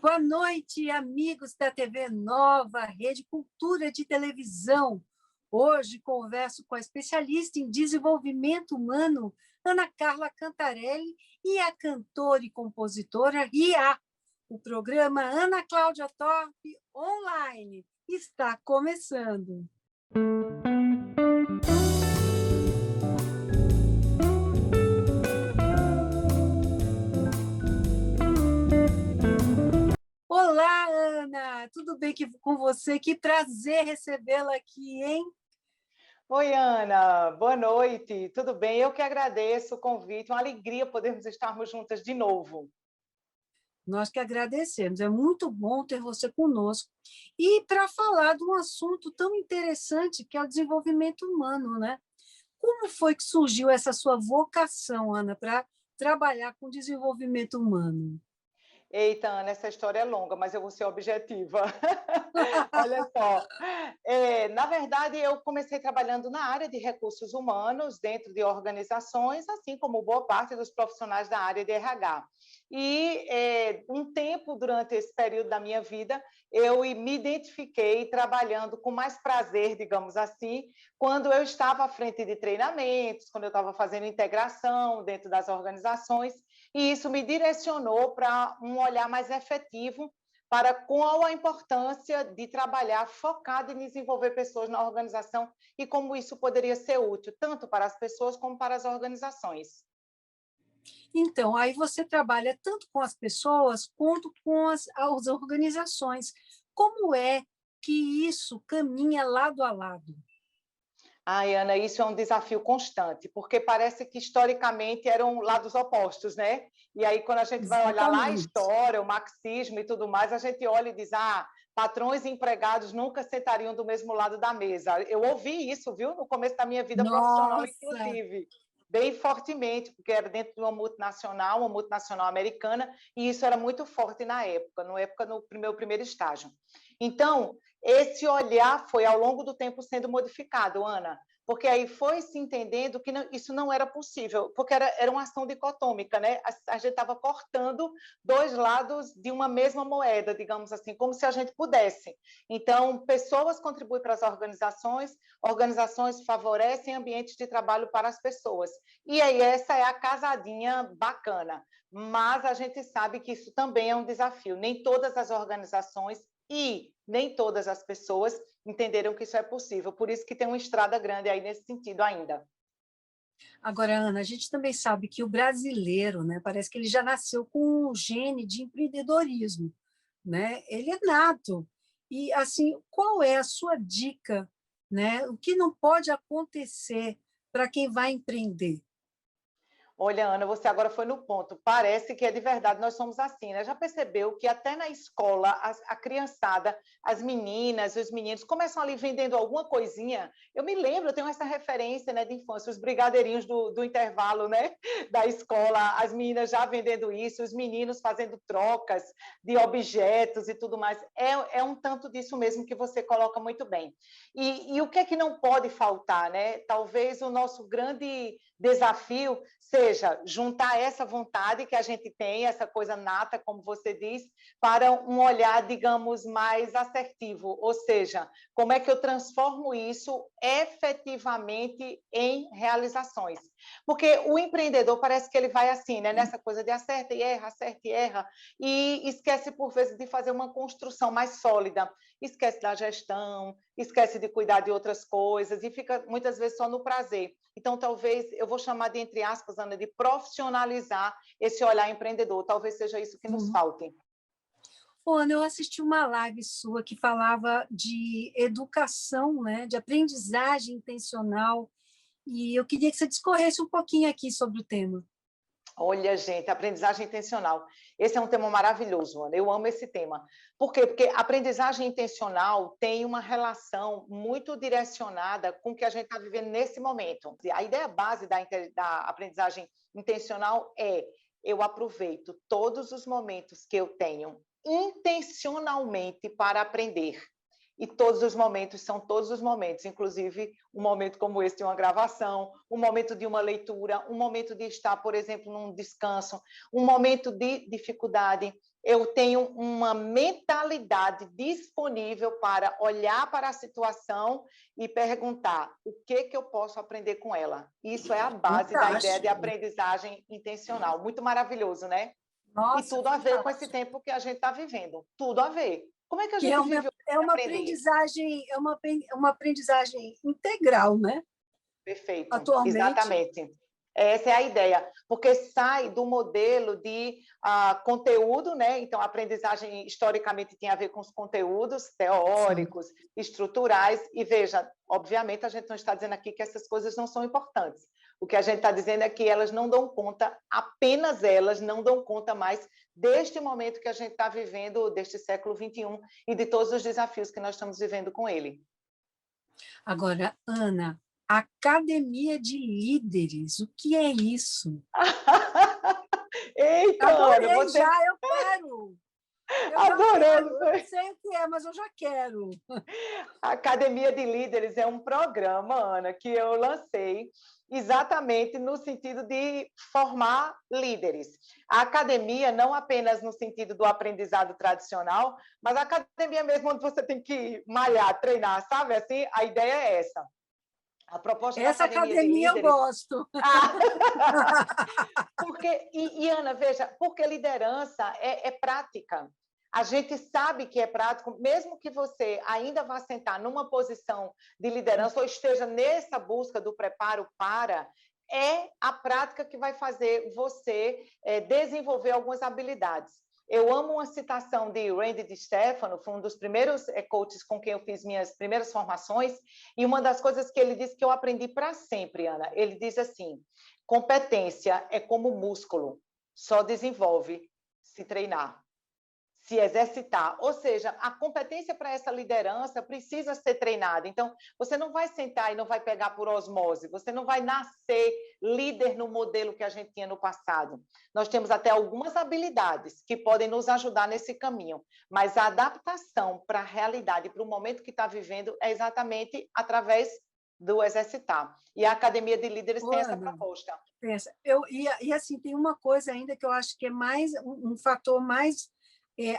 Boa noite, amigos da TV Nova, Rede Cultura de Televisão. Hoje converso com a especialista em desenvolvimento humano, Ana Carla Cantarelli, e a cantora e compositora Ria. O programa Ana Cláudia Torpe Online está começando. Olá, Ana! Tudo bem com você? Que prazer recebê-la aqui, hein? Oi, Ana, boa noite, tudo bem? Eu que agradeço o convite, uma alegria podermos estarmos juntas de novo. Nós que agradecemos, é muito bom ter você conosco. E para falar de um assunto tão interessante que é o desenvolvimento humano, né? Como foi que surgiu essa sua vocação, Ana, para trabalhar com desenvolvimento humano? Eita, Ana, essa história é longa, mas eu vou ser objetiva. Olha só, na verdade, eu comecei trabalhando na área de recursos humanos, dentro de organizações, assim como boa parte dos profissionais da área de RH. E um tempo durante esse período da minha vida, eu me identifiquei trabalhando com mais prazer, digamos assim, quando eu estava à frente de treinamentos, quando eu estava fazendo integração dentro das organizações, e isso me direcionou para um olhar mais efetivo para qual a importância de trabalhar focado em desenvolver pessoas na organização e como isso poderia ser útil, tanto para as pessoas como para as organizações. Então, aí você trabalha tanto com as pessoas quanto com as organizações. Como é que isso caminha lado a lado? Ai, Ana, isso é um desafio constante, porque parece que historicamente eram lados opostos, né? E aí, quando a gente vai olhar lá a Exatamente. história, o marxismo e tudo mais, a gente olha e diz: ah, patrões e empregados nunca sentariam do mesmo lado da mesa. Eu ouvi isso, viu, no começo da minha vida profissional, Nossa! inclusive, bem fortemente, porque era dentro de uma multinacional americana, e isso era muito forte na época no meu primeiro estágio. Então, esse olhar foi, ao longo do tempo, sendo modificado, Ana, porque aí foi se entendendo que isso não era possível, porque era uma ação dicotômica, né? A gente estava cortando dois lados de uma mesma moeda, digamos assim, como se a gente pudesse. Então, pessoas contribuem para as organizações, organizações favorecem ambientes de trabalho para as pessoas. E aí, essa é a casadinha bacana. Mas a gente sabe que isso também é um desafio. Nem todas as organizações e nem todas as pessoas entenderam que isso é possível. Por isso que tem uma estrada grande aí nesse sentido ainda. Agora, Ana, a gente também sabe que o brasileiro, né, parece que ele já nasceu com um gene de empreendedorismo, né? Ele é nato. E, assim, qual é a sua dica, né? O que não pode acontecer para quem vai empreender? Olha, Ana, você agora foi no ponto. Parece que é de verdade, nós somos assim, né? Já percebeu que até na escola, a criançada, as meninas, os meninos começam ali vendendo alguma coisinha? Eu me lembro, eu tenho essa referência, né, de infância, os brigadeirinhos do intervalo, né, da escola, as meninas já vendendo isso, os meninos fazendo trocas de objetos e tudo mais. É um tanto disso mesmo que você coloca muito bem. E o que é que não pode faltar, né? Talvez o nosso grande desafio seja juntar essa vontade que a gente tem, essa coisa nata, como você diz, para um olhar, digamos, mais assertivo, ou seja, como é que eu transformo isso efetivamente em realizações. Porque o empreendedor parece que ele vai assim, né, nessa coisa de acerta e erra, e esquece, por vezes, de fazer uma construção mais sólida, esquece da gestão, esquece de cuidar de outras coisas e fica, muitas vezes, só no prazer. Então, talvez, eu vou chamar de, entre aspas, Ana, de profissionalizar esse olhar empreendedor. Talvez seja isso que nos Uhum. falte. Ana, eu assisti uma live sua que falava de educação, né, de aprendizagem intencional, e eu queria que você discorresse um pouquinho aqui sobre o tema. Olha, gente, aprendizagem intencional. Esse é um tema maravilhoso, Ana. Eu amo esse tema. Por quê? Porque aprendizagem intencional tem uma relação muito direcionada com o que a gente está vivendo nesse momento. A ideia base da aprendizagem intencional é: eu aproveito todos os momentos que eu tenho intencionalmente para aprender. E todos os momentos são todos os momentos, inclusive um momento como esse de uma gravação, um momento de uma leitura, um momento de estar, por exemplo, num descanso, um momento de dificuldade. Eu tenho uma mentalidade disponível para olhar para a situação e perguntar o que eu posso aprender com ela. Isso é a base da ideia de aprendizagem intencional. Muito maravilhoso, né? Nossa, e tudo a ver com esse tempo que a gente está vivendo. Tudo a ver. Como é que a gente vive uma aprendizagem, uma aprendizagem integral, né? Perfeito, atualmente. Exatamente. Essa é a ideia, porque sai do modelo de conteúdo, né? Então, a aprendizagem historicamente tem a ver com os conteúdos teóricos, estruturais, e veja, obviamente a gente não está dizendo aqui que essas coisas não são importantes. O que a gente está dizendo é que elas não dão conta, apenas elas não dão conta mais deste momento que a gente está vivendo, deste século XXI, e de todos os desafios que nós estamos vivendo com ele. Agora, Ana, Academia de Líderes, o que é isso? Eita, adorei, Ana, você... já, eu quero! Adorando! Eu não sei o que é, mas eu já quero. A Academia de Líderes é um programa, Ana, que eu lancei exatamente no sentido de formar líderes. A academia, não apenas no sentido do aprendizado tradicional, mas a academia mesmo onde você tem que malhar, treinar, sabe? Assim, a ideia é essa. A proposta Essa da Academia de Líderes... eu gosto. Porque, Ana, veja, porque liderança é prática. A gente sabe que é prático, mesmo que você ainda vá sentar numa posição de liderança ou esteja nessa busca do preparo para, é a prática que vai fazer você desenvolver algumas habilidades. Eu amo uma citação de Randy DiStefano, foi um dos primeiros coaches com quem eu fiz minhas primeiras formações, e uma das coisas que ele disse que eu aprendi para sempre, Ana, ele diz assim: competência é como músculo, só desenvolve se treinar, se exercitar. Ou seja, a competência para essa liderança precisa ser treinada. Então, você não vai sentar e não vai pegar por osmose, você não vai nascer líder no modelo que a gente tinha no passado. Nós temos até algumas habilidades que podem nos ajudar nesse caminho, mas a adaptação para a realidade, para o momento que está vivendo, é exatamente através do exercitar. E a Academia de Líderes tem essa proposta. Pensa, e assim, tem uma coisa ainda que eu acho que é mais um fator mais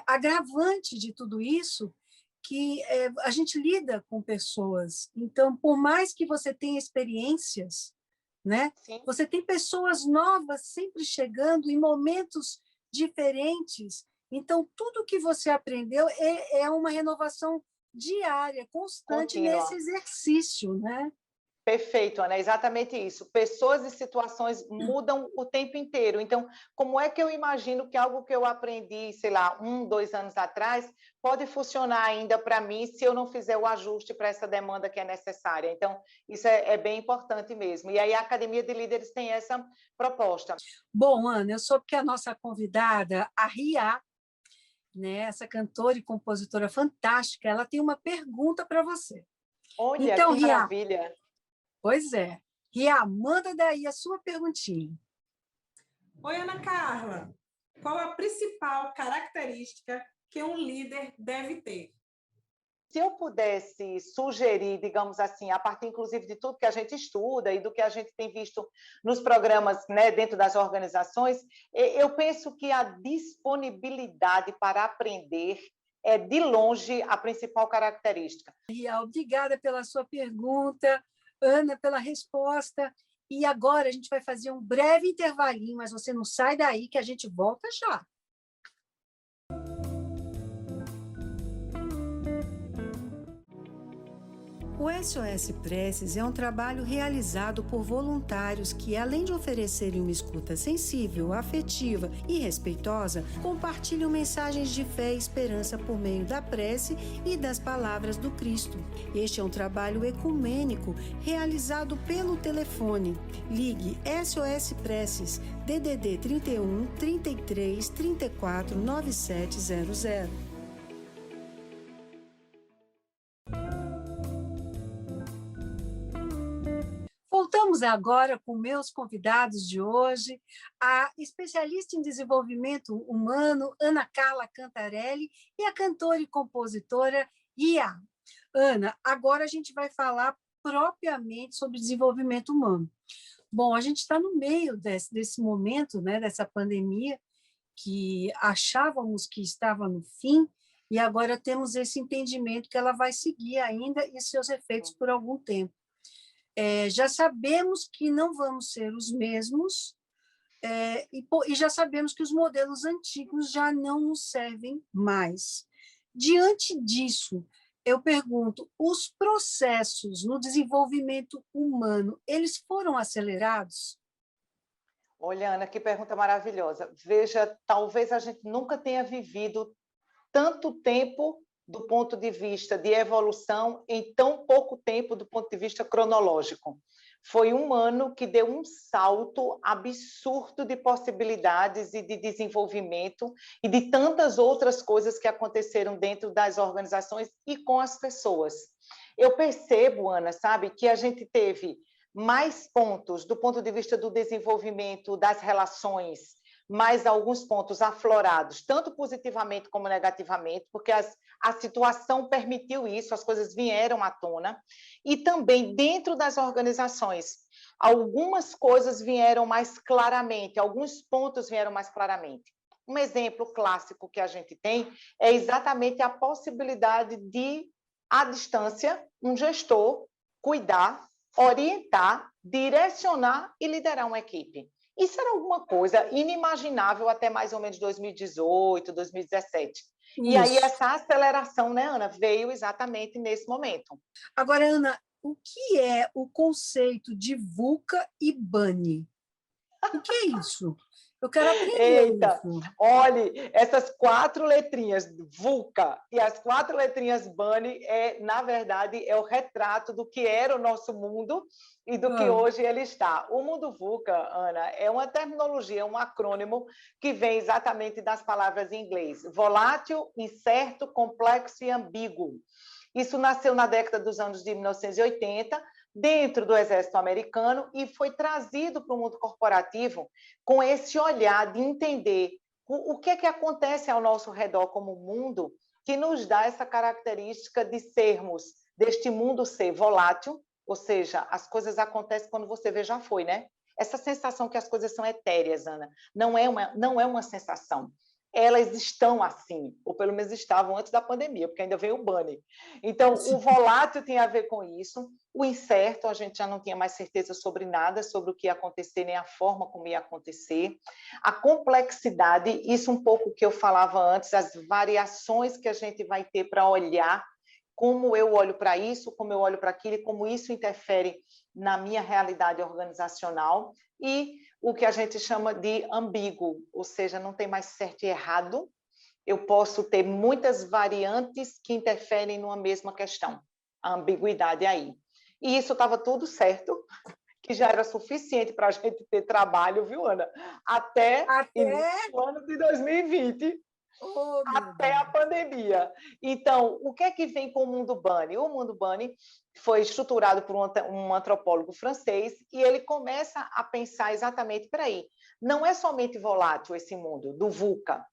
agravante de tudo isso, que a gente lida com pessoas. Então, por mais que você tenha experiências, né? Você tem pessoas novas sempre chegando em momentos diferentes. Então, tudo que você aprendeu é uma renovação diária, constante contínua. Nesse exercício, né? Perfeito, Ana, é exatamente isso. Pessoas e situações mudam o tempo inteiro. Então, como é que eu imagino que algo que eu aprendi, sei lá, 1, 2 anos atrás, pode funcionar ainda para mim se eu não fizer o ajuste para essa demanda que é necessária? Então, isso é bem importante mesmo. E aí a Academia de Líderes tem essa proposta. Bom, Ana, eu soube que a nossa convidada, a Ria, né, essa cantora e compositora fantástica, ela tem uma pergunta para você. Olha, então, que maravilha! Pois é. Ria, manda daí a sua perguntinha. Oi, Ana Carla. Qual a principal característica que um líder deve ter? Se eu pudesse sugerir, digamos assim, a partir inclusive de tudo que a gente estuda e do que a gente tem visto nos programas, né, dentro das organizações, eu penso que a disponibilidade para aprender é, de longe, a principal característica. Ria, obrigada pela sua pergunta. Ana, pela resposta. E agora a gente vai fazer um breve intervalinho, mas você não sai daí que a gente volta já. O SOS Preces é um trabalho realizado por voluntários que, além de oferecerem uma escuta sensível, afetiva e respeitosa, compartilham mensagens de fé e esperança por meio da prece e das palavras do Cristo. Este é um trabalho ecumênico realizado pelo telefone. Ligue SOS Preces, DDD 31 33 34 9700. Voltamos agora com meus convidados de hoje, a especialista em desenvolvimento humano, Ana Carla Cantarelli, e a cantora e compositora Ria. Ana, agora a gente vai falar propriamente sobre desenvolvimento humano. Bom, a gente está no meio desse momento, né, dessa pandemia, que achávamos que estava no fim, e agora temos esse entendimento que ela vai seguir ainda e seus efeitos por algum tempo. Já sabemos que não vamos ser os mesmos, e já sabemos que os modelos antigos já não nos servem mais. Diante disso, eu pergunto, os processos no desenvolvimento humano, eles foram acelerados? Olha, Ana, que pergunta maravilhosa. Veja, talvez a gente nunca tenha vivido tanto tempo do ponto de vista de evolução em tão pouco tempo do ponto de vista cronológico. Foi um ano que deu um salto absurdo de possibilidades e de desenvolvimento e de tantas outras coisas que aconteceram dentro das organizações e com as pessoas. Eu percebo, Ana, sabe, que a gente teve mais pontos do ponto de vista do desenvolvimento das relações, mais alguns pontos aflorados, tanto positivamente como negativamente, porque a situação permitiu isso, as coisas vieram à tona, e também dentro das organizações. Algumas coisas vieram mais claramente, alguns pontos vieram mais claramente. Um exemplo clássico que a gente tem é exatamente a possibilidade de, à distância, um gestor cuidar, orientar, direcionar e liderar uma equipe. Isso era alguma coisa inimaginável até mais ou menos 2018, 2017. E aí essa aceleração, né, Ana, veio exatamente nesse momento. Agora, Ana, o que é o conceito de VUCA e BANI? O que é isso? Eu quero aprender isso. Olhe, essas 4 letrinhas, VUCA, e as 4 letrinhas BANI, na verdade, é o retrato do que era o nosso mundo e do que hoje ele está. O mundo VUCA, Ana, é uma terminologia, um acrônimo que vem exatamente das palavras em inglês: volátil, incerto, complexo e ambíguo. Isso nasceu na década dos anos de 1980, dentro do Exército Americano, e foi trazido para o mundo corporativo com esse olhar de entender o que é que acontece ao nosso redor como mundo, que nos dá essa característica de sermos, deste mundo ser volátil, ou seja, as coisas acontecem quando você vê, já foi, né? Essa sensação que as coisas são etéreas, Ana, não é uma sensação. Elas estão assim, ou pelo menos estavam antes da pandemia, porque ainda veio o BANI. Então, o volátil tem a ver com isso, o incerto, a gente já não tinha mais certeza sobre nada, sobre o que ia acontecer, nem a forma como ia acontecer. A complexidade, isso um pouco que eu falava antes, as variações que a gente vai ter para olhar, como eu olho para isso, como eu olho para aquilo, e como isso interfere na minha realidade organizacional. E o que a gente chama de ambíguo, ou seja, não tem mais certo e errado, eu posso ter muitas variantes que interferem numa mesma questão, a ambiguidade aí. E isso estava tudo certo, que já era suficiente para a gente ter trabalho, viu, Ana? Até o ano de 2020. Até a pandemia. Então, o que é que vem com o mundo BANI? O mundo BANI foi estruturado por um antropólogo francês e ele começa a pensar exatamente, peraí, não é somente volátil esse mundo, do VUCA.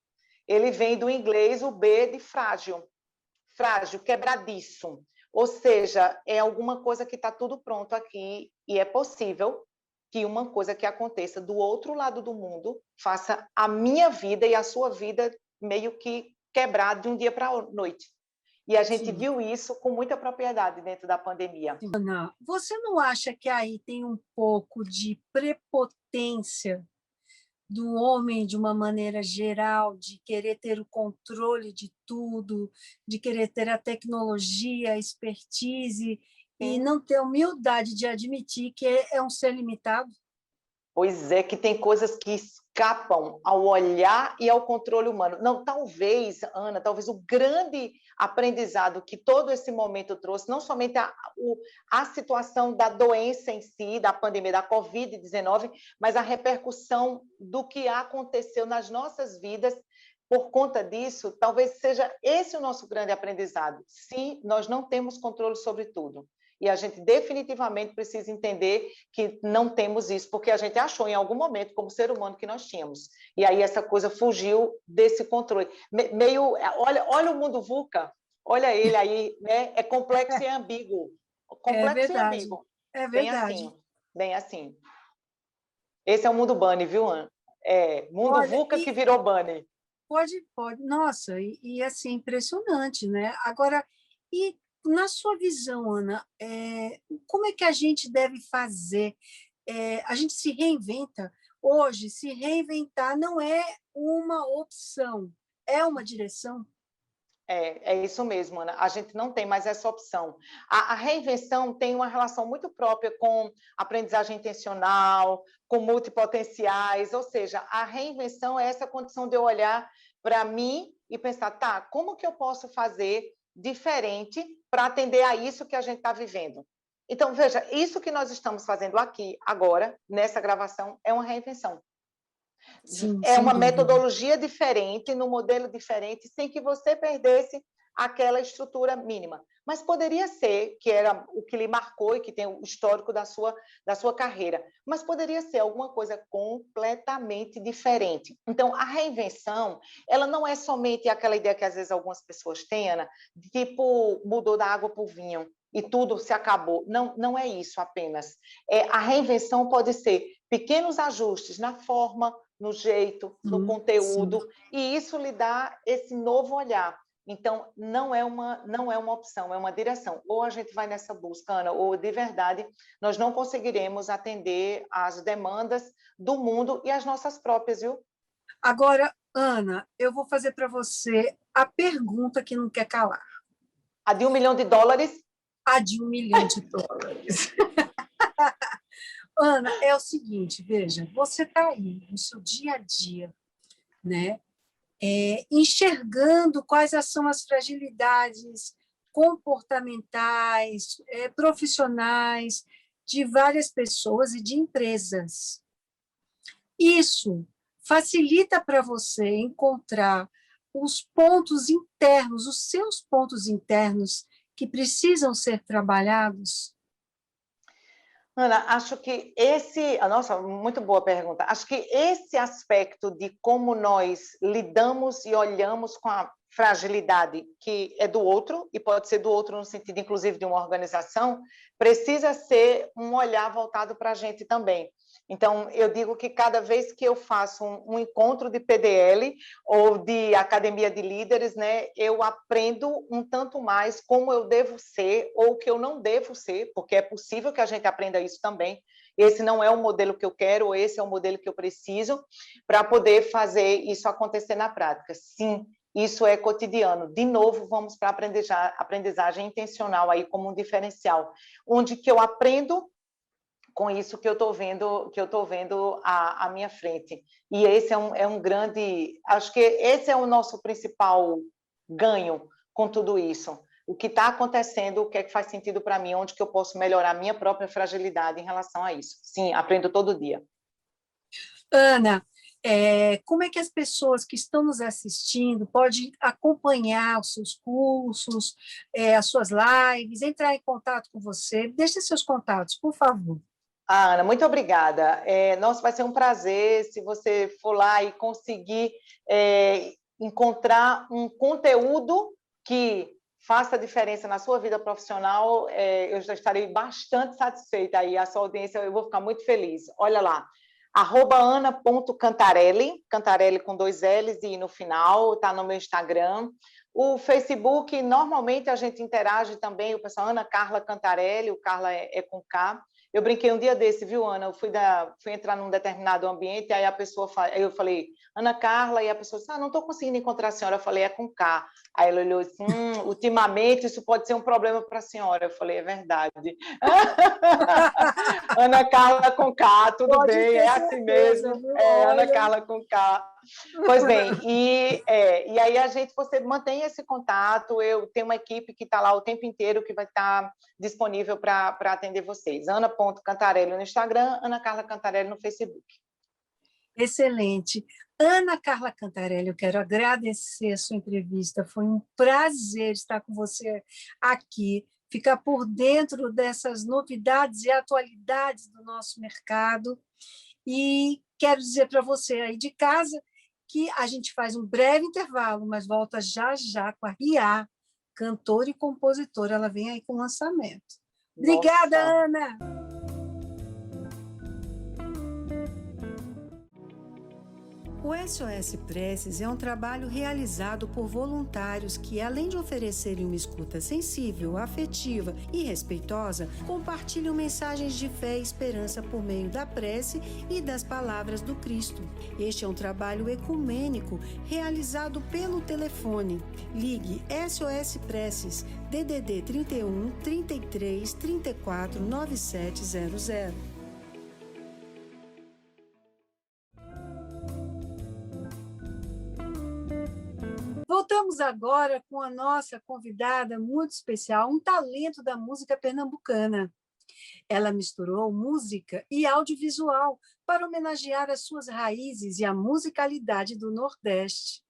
Ele vem do inglês o B de frágil. Frágil, quebradiço. Ou seja, é alguma coisa que está tudo pronto aqui e é possível que uma coisa que aconteça do outro lado do mundo faça a minha vida e a sua vida meio que quebrar de um dia para a noite. E a gente viu isso com muita propriedade dentro da pandemia. Ana, você não acha que aí tem um pouco de prepotência do homem, de uma maneira geral, de querer ter o controle de tudo, de querer ter a tecnologia, a expertise, e não ter humildade de admitir que é um ser limitado? Pois é, que tem coisas que escapam ao olhar e ao controle humano. Não, talvez, Ana, talvez o grande aprendizado que todo esse momento trouxe, não somente a situação da doença em si, da pandemia, da Covid-19, mas a repercussão do que aconteceu nas nossas vidas por conta disso, talvez seja esse o nosso grande aprendizado. Sim, nós não temos controle sobre tudo. E a gente definitivamente precisa entender que não temos isso, porque a gente achou em algum momento, como ser humano, que nós tínhamos. E aí essa coisa fugiu desse controle. Olha o mundo VUCA, Olha ele aí, né? É complexo e ambíguo. É Complexo e verdade, ambíguo. é Bem verdade. assim, bem assim. Esse é o mundo Bunny, viu, Ana? É, mundo Olha, VUCA que e virou Bunny. pode, nossa, assim, impressionante, né? Agora, e na sua visão, Ana, como é que a gente deve fazer? A gente se reinventa. Hoje, se reinventar não é uma opção, é uma direção. É isso mesmo, Ana. A gente não tem mais essa opção. A reinvenção tem uma relação muito própria com aprendizagem intencional, com multipotenciais, ou seja, a reinvenção é essa condição de eu olhar para mim e pensar, tá, como que eu posso fazer diferente para atender a isso que a gente está vivendo? Então, veja, isso que nós estamos fazendo aqui, agora, nessa gravação, é uma reinvenção. Sim, É sem uma dúvida. metodologia diferente, num modelo diferente, sem que você perdesse aquela estrutura mínima. Mas poderia ser, que era o que lhe marcou e que tem o histórico da sua carreira, mas poderia ser alguma coisa completamente diferente. Então, a reinvenção, ela não é somente aquela ideia que às vezes algumas pessoas têm, Ana, de tipo, mudou da água para o vinho e tudo se acabou. Não, não é isso apenas. A reinvenção pode ser pequenos ajustes na forma, no jeito, no Sim. conteúdo, e isso lhe dá esse novo olhar. Então, não é uma opção, é uma direção. Ou a gente vai nessa busca, Ana, ou de verdade nós não conseguiremos atender às demandas do mundo e às nossas próprias, viu? Agora, Ana, eu vou fazer para você a pergunta que não quer calar. A de US$ 1 milhão? A de US$ 1 milhão. Ana, é o seguinte, veja, você está aí no seu dia a dia, né? Enxergando quais são as fragilidades comportamentais, profissionais de várias pessoas e de empresas. Isso facilita para você encontrar os pontos internos, os seus pontos internos que precisam ser trabalhados. Ana, acho que nossa, muito boa pergunta. Acho que esse aspecto de como nós lidamos e olhamos com a fragilidade que é do outro, e pode ser do outro no sentido, inclusive, de uma organização, precisa ser um olhar voltado para a gente também. Então, eu digo que cada vez que eu faço um encontro de PDL ou de academia de líderes, né, eu aprendo um tanto mais como eu devo ser ou o que eu não devo ser, porque é possível que a gente aprenda isso também. Esse não é o modelo que eu quero, ou esse é o modelo que eu preciso para poder fazer isso acontecer na prática. Sim, isso é cotidiano. De novo, vamos para a aprendizagem intencional aí como um diferencial, onde que eu aprendo com isso que eu estou vendo à minha frente. E esse é um grande... Acho que esse é o nosso principal ganho com tudo isso. O que está acontecendo, o que é que faz sentido para mim, onde que eu posso melhorar a minha própria fragilidade em relação a isso. Sim, aprendo todo dia. Ana, como é que as pessoas que estão nos assistindo podem acompanhar os seus cursos, as suas lives, entrar em contato com você? Deixe seus contatos, por favor. Ana, muito obrigada. Nossa, vai ser um prazer se você for lá e conseguir encontrar um conteúdo que faça diferença na sua vida profissional. Eu já estarei bastante satisfeita aí, a sua audiência, eu vou ficar muito feliz. Olha lá, @ana.cantarelli, Cantarelli com 2 L's e no final, está no meu Instagram. O Facebook, normalmente a gente interage também, o pessoal Ana Carla Cantarelli, o Carla é com K. Eu brinquei um dia desse, viu, Ana? Eu fui entrar num determinado ambiente, aí aí eu falei, Ana Carla, e a pessoa disse, não estou conseguindo encontrar a senhora. Eu falei, é com K. Aí ela olhou e disse, ultimamente isso pode ser um problema para a senhora. Eu falei, é verdade. Ana Carla com K, tudo Pode bem, ter é assim certeza, mesmo. viu? Ana Olha. Carla com K. Pois bem, e aí você mantém esse contato, eu tenho uma equipe que está lá o tempo inteiro, que vai estar disponível para atender vocês. Ana.Cantarelli no Instagram, Ana Carla Cantarelli no Facebook. Excelente. Ana Carla Cantarelli, eu quero agradecer a sua entrevista. Foi um prazer estar com você aqui, ficar por dentro dessas novidades e atualidades do nosso mercado. E quero dizer para você aí de casa que a gente faz um breve intervalo, mas volta já já com a RIA, cantora e compositora. Ela vem aí com lançamento. Obrigada, Nossa. Ana! O SOS Preces é um trabalho realizado por voluntários que, além de oferecerem uma escuta sensível, afetiva e respeitosa, compartilham mensagens de fé e esperança por meio da prece e das palavras do Cristo. Este é um trabalho ecumênico realizado pelo telefone. Ligue SOS Preces, DDD 31 33 34 9700. Voltamos agora com a nossa convidada muito especial, um talento da música pernambucana. Ela misturou música e audiovisual para homenagear as suas raízes e a musicalidade do Nordeste.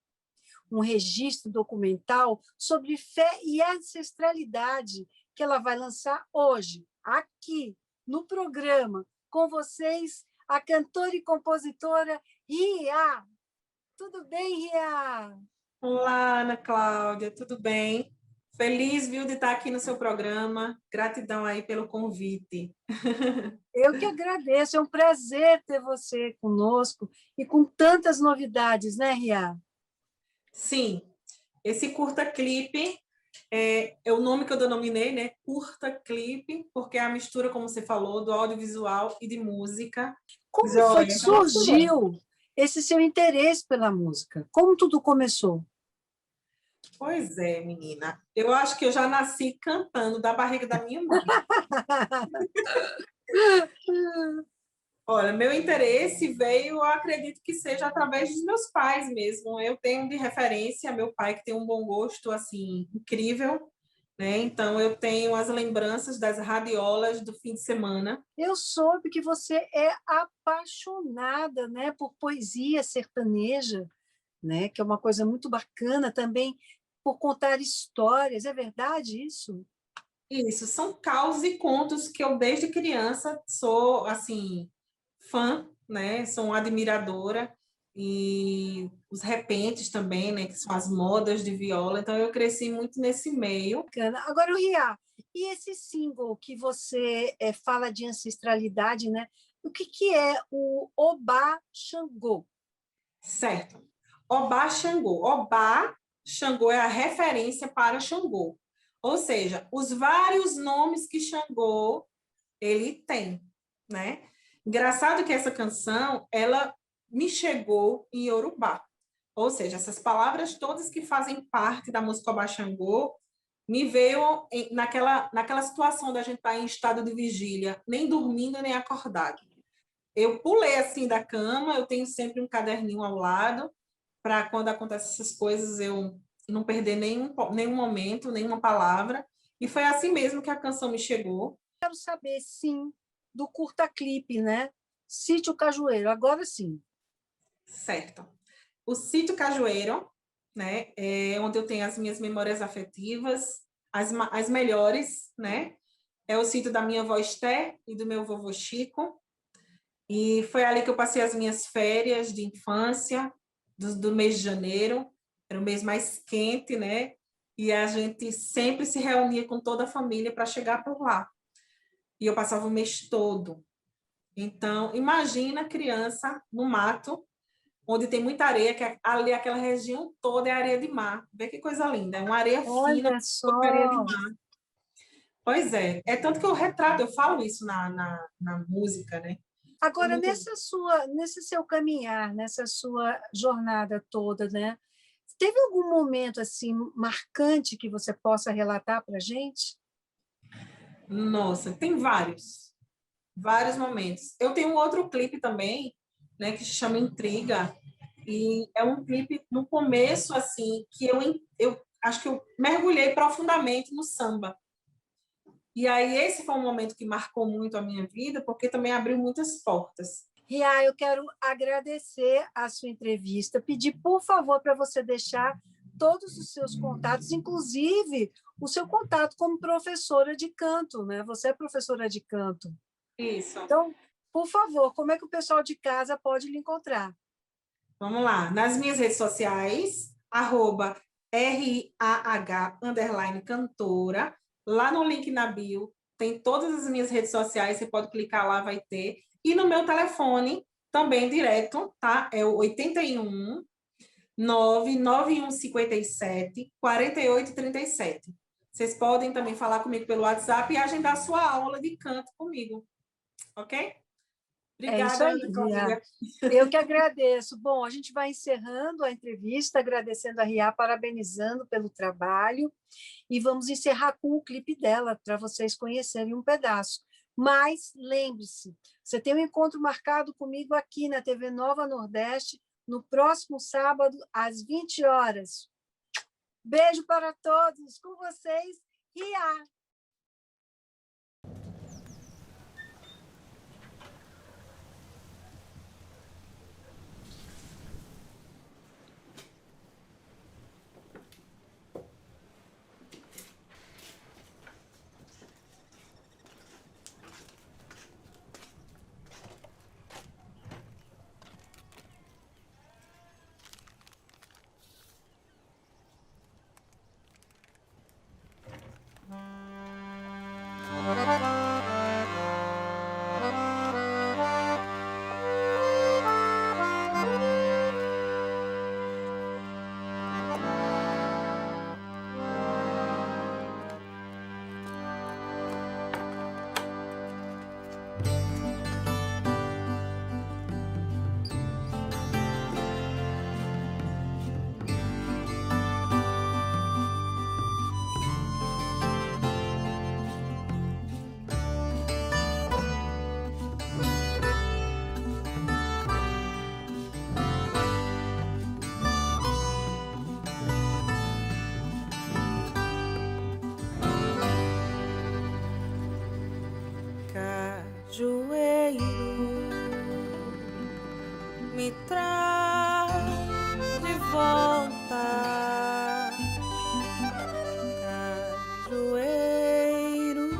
Um registro documental sobre fé e ancestralidade que ela vai lançar hoje, aqui, no programa. Com vocês, a cantora e compositora Ria. Tudo bem, Ria? Olá, Ana Cláudia, tudo bem? Feliz, viu, de estar aqui no seu programa. Gratidão aí pelo convite. Eu que agradeço, é um prazer ter você conosco e com tantas novidades, né, Ria? Sim, esse curta-clipe é o nome que eu denominei, né? Curta-clipe, porque é a mistura, como você falou, do audiovisual e de música. Como foi Joia, que tá misturando. surgiu esse seu interesse pela música? Como tudo começou? Pois é, menina. Eu acho que eu já nasci cantando da barriga da minha mãe. Olha, meu interesse veio, eu acredito que seja através dos meus pais mesmo. Eu tenho de referência meu pai, que tem um bom gosto, assim, incrível, né? Então, eu tenho as lembranças das radiolas do fim de semana. Eu soube que você é apaixonada, né, por poesia sertaneja, né, que é uma coisa muito bacana também por contar histórias. É verdade isso? Isso, são causos e contos que eu, desde criança, sou, assim, fã, né? Sou uma admiradora. E os repentes também, né? Que são as modas de viola. Então, eu cresci muito nesse meio. Bacana. Agora, Ria, e esse single que você fala de ancestralidade, né? O que é o Obá Xangô? Certo. Obá Xangô. Obá Xangô é a referência para Xangô. Ou seja, os vários nomes que Xangô ele tem, né? Engraçado que essa canção, ela me chegou em Yorubá. Ou seja, essas palavras todas que fazem parte da música Obá Xangô me veio naquela situação da gente estar em estado de vigília, nem dormindo nem acordado. Eu pulei assim da cama, eu tenho sempre um caderninho ao lado, para quando acontecem essas coisas eu não perder nenhum momento, nenhuma palavra. E foi assim mesmo que a canção me chegou. Quero saber, sim, do curta-clipe, né? Sítio Cajueiro, agora sim. Certo. O Sítio Cajueiro, né, é onde eu tenho as minhas memórias afetivas, as melhores, né? É o sítio da minha avó Esté e do meu vovô Chico. E foi ali que eu passei as minhas férias de infância, do mês de janeiro. Era o mês mais quente, né? E a gente sempre se reunia com toda a família para chegar por lá. E eu passava o mês todo. Então, imagina criança no mato, onde tem muita areia, que ali aquela região toda é areia de mar. Vê que coisa linda, é uma areia fina Olha com areia de só. mar. Pois é tanto que eu retrato, eu falo isso na música, né? É Agora, muito nesse seu caminhar, nessa sua jornada toda, né? Teve algum momento assim marcante que você possa relatar para a gente? Nossa, tem vários momentos. Eu tenho um outro clipe também, né, que se chama Intriga, e é um clipe no começo, assim, que eu acho que eu mergulhei profundamente no samba. E aí esse foi um momento que marcou muito a minha vida, porque também abriu muitas portas. Ria, eu quero agradecer a sua entrevista, pedir, por favor, para você deixar todos os seus contatos, inclusive o seu contato como professora de canto, né? Você é professora de canto. Isso. Então, por favor, como é que o pessoal de casa pode lhe encontrar? Vamos lá. Nas minhas redes sociais, RAH_cantora. Lá no link na bio tem todas as minhas redes sociais, você pode clicar lá, vai ter. E no meu telefone, também direto, tá? É o 81 99157 4837. Vocês podem também falar comigo pelo WhatsApp e agendar sua aula de canto comigo, ok? É isso Obrigada, aí, Ana Ria. Cláudia. Eu que agradeço. Bom, a gente vai encerrando a entrevista, agradecendo a Ria, parabenizando pelo trabalho, e vamos encerrar com o clipe dela, para vocês conhecerem um pedaço. Mas, lembre-se, você tem um encontro marcado comigo aqui na TV Nova Nordeste, no próximo sábado, às 20 horas. Beijo para todos, com vocês, Ria. Cajueiro, me traz de volta. Cajueiro,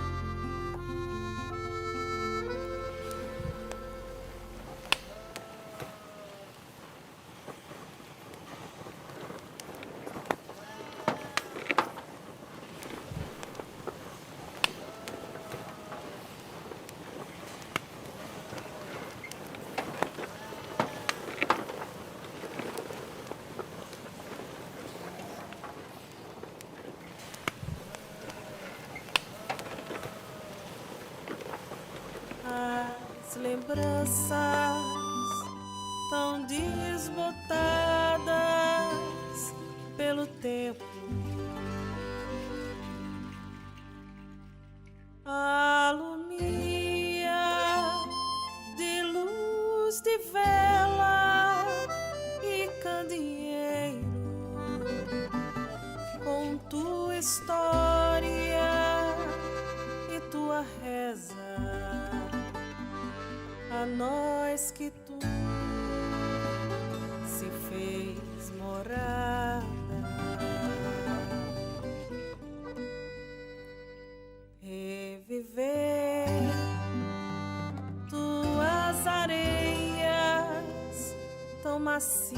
as lembranças tão desbotadas pelo tempo. Alumia de luz de vela e candeeiro, com tua história e tua reza, a nós que tu se fez morada. Reviver tuas areias tão macias